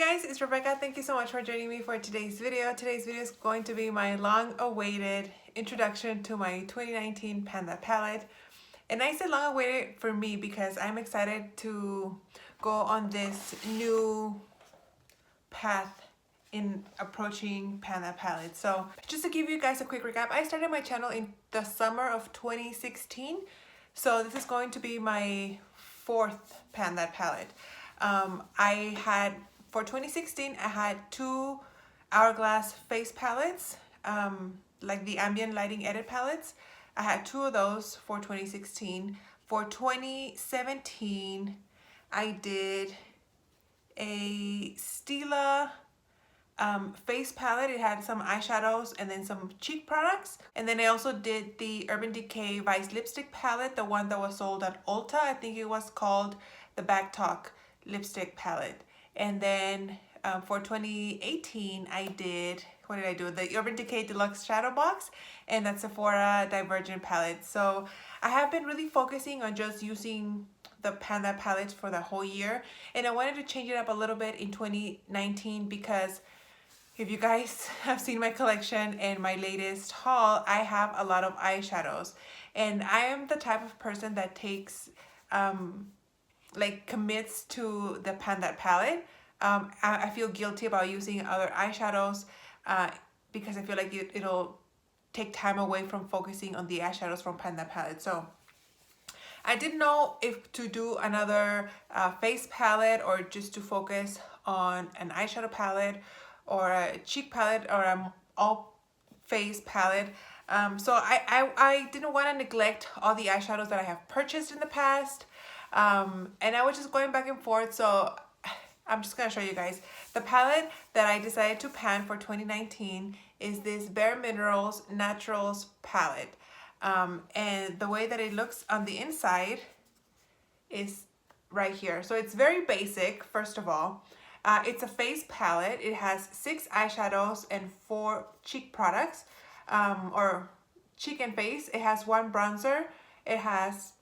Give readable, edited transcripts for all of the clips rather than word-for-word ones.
guys, it's Rebecca. Thank you so much for joining me for today's video. Today's video is going to be my long-awaited introduction to my 2019 Panda palette. And I say long-awaited for me because I'm excited to go on this new path in approaching Panda palette. So just to give you guys a quick recap, I started my channel in the summer of 2016. So this is going to be my fourth Panda palette. For 2016, I had two Hourglass face palettes, like the ambient lighting edit palettes. I had two of those for 2016. For 2017, I did a Stila face palette. It had some eyeshadows and then some cheek products. And then I also did the Urban Decay Vice lipstick palette, the one that was sold at Ulta. I think it was called the Back Talk lipstick palette. And then for 2018, I did, what did I do? The Urban Decay Deluxe Shadow Box and that Sephora Divergent palette. So I have been really focusing on just using the Panda palette for the whole year. And I wanted to change it up a little bit in 2019 because if you guys have seen my collection and my latest haul, I have a lot of eyeshadows. And I am the type of person that takes, commits to the Panda palette. I feel guilty about using other eyeshadows because I feel like it'll take time away from focusing on the eyeshadows from Panda palette. So I didn't know if to do another face palette or just to focus on an eyeshadow palette or a cheek palette or an all face palette. So I didn't want to neglect all the eyeshadows that I have purchased in the past. And I was just going back and forth, so I'm just gonna show you guys. The palette that I decided to pan for 2019 is this Bare Minerals Naturals palette. And the way that it looks on the inside is right here. So it's very basic, first of all. It's a face palette. It has 6 eyeshadows and 4 cheek products, or cheek and face. It has 1 bronzer. It has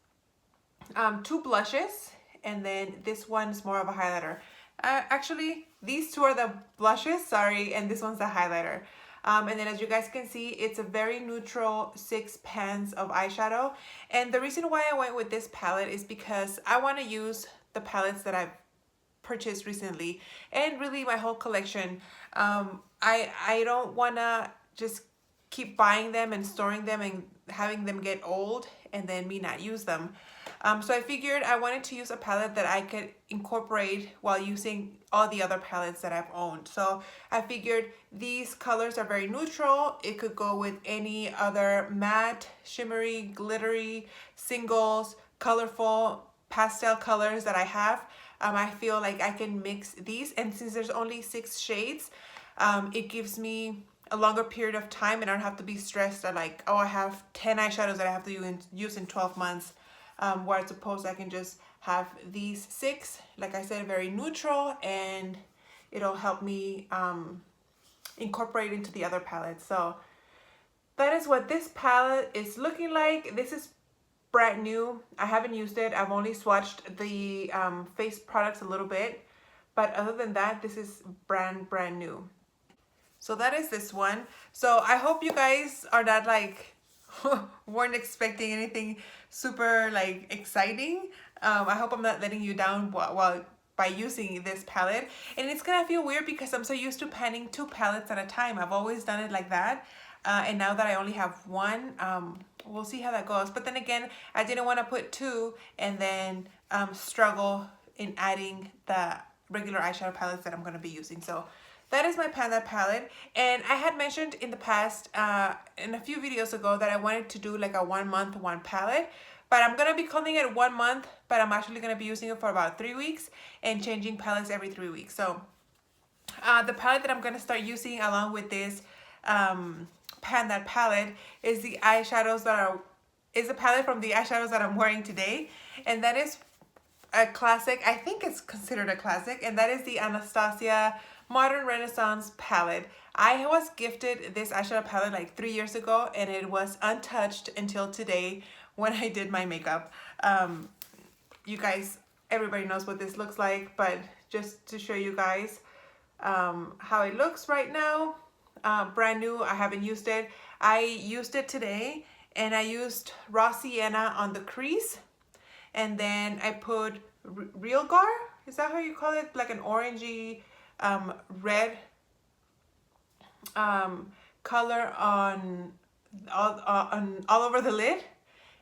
2 blushes, and then this one's more of a highlighter. Actually, these 2 are the blushes, sorry, and this one's the highlighter. And then as you guys can see, it's a very neutral 6 pans of eyeshadow. And the reason why I went with this palette is because I want to use the palettes that I've purchased recently and really my whole collection. I don't want to just keep buying them and storing them and having them get old and then me not use them. So I figured I wanted to use a palette that I could incorporate while using all the other palettes that I've owned. So I figured these colors are very neutral. It could go with any other matte, shimmery, glittery, singles, colorful, pastel colors that I have. I feel like I can mix these, and since there's only 6 shades, it gives me a longer period of time and I don't have to be stressed at like, oh, I have 10 eyeshadows that I have to use in 12 months. Where I suppose I can just have these 6, like I said, very neutral, and it'll help me incorporate into the other palettes. So that is what this palette is looking like. This is brand new. I haven't used it. I've only swatched the face products a little bit, but other than that, this is brand new. So that is this one. So I hope you guys are not like weren't expecting anything super like exciting. I hope I'm not letting you down by using this palette. And it's gonna feel weird because I'm so used to panning 2 palettes at a time. I've always done it like that. And now that I only have 1, we'll see how that goes. But then again, I didn't want to put 2 and then struggle in adding the regular eyeshadow palettes that I'm going to be using. So that is my Panda palette. And I had mentioned in the past, in a few videos ago, that I wanted to do like a 1 month, 1 palette. But I'm going to be calling it 1 month, but I'm actually going to be using it for about 3 weeks and changing palettes every 3 weeks. So the palette that I'm going to start using along with this Panda palette is the eyeshadows is a palette from the eyeshadows that I'm wearing today. And that is a classic. I think it's considered a classic. And that is the Anastasia Modern Renaissance palette. I was gifted this eyeshadow palette like 3 years ago, and it was untouched until today when I did my makeup. You guys, everybody knows what this looks like, but just to show you guys, how it looks right now. Brand new, I haven't used it. I used it today and I used raw sienna on the crease, and then I put real gar, is that how you call it? Like an orangey red color on all over the lid.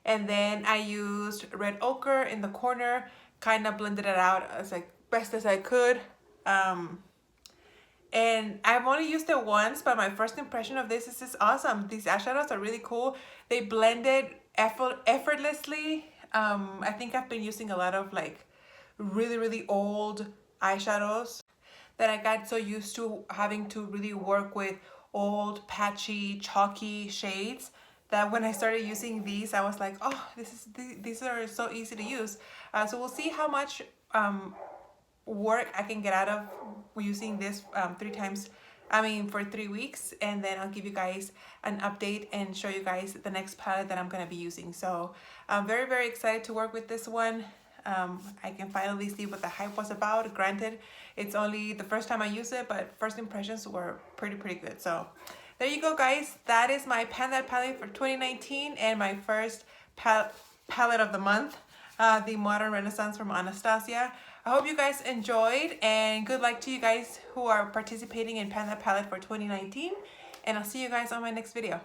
And then I used red ochre in the corner, kind of blended it out as like best as I could. And I've only used it once, but my first impression of this is awesome. These eyeshadows are really cool. They blended effortlessly. I think I've been using a lot of like really old eyeshadows that I got so used to having to really work with old, patchy, chalky shades, that when I started using these, I was like, oh, these are so easy to use. So we'll see how much work I can get out of using this for 3 weeks, and then I'll give you guys an update and show you guys the next palette that I'm going to be using. So I'm very excited to work with this one. I can finally see what the hype was about. Granted, it's only the first time I use it, but first impressions were pretty good. So there you go, guys. That is my Pan That palette for 2019 and my first palette of the month, the Modern Renaissance from Anastasia. I hope you guys enjoyed, and good luck to you guys who are participating in Pan That palette for 2019. And I'll see you guys on my next video.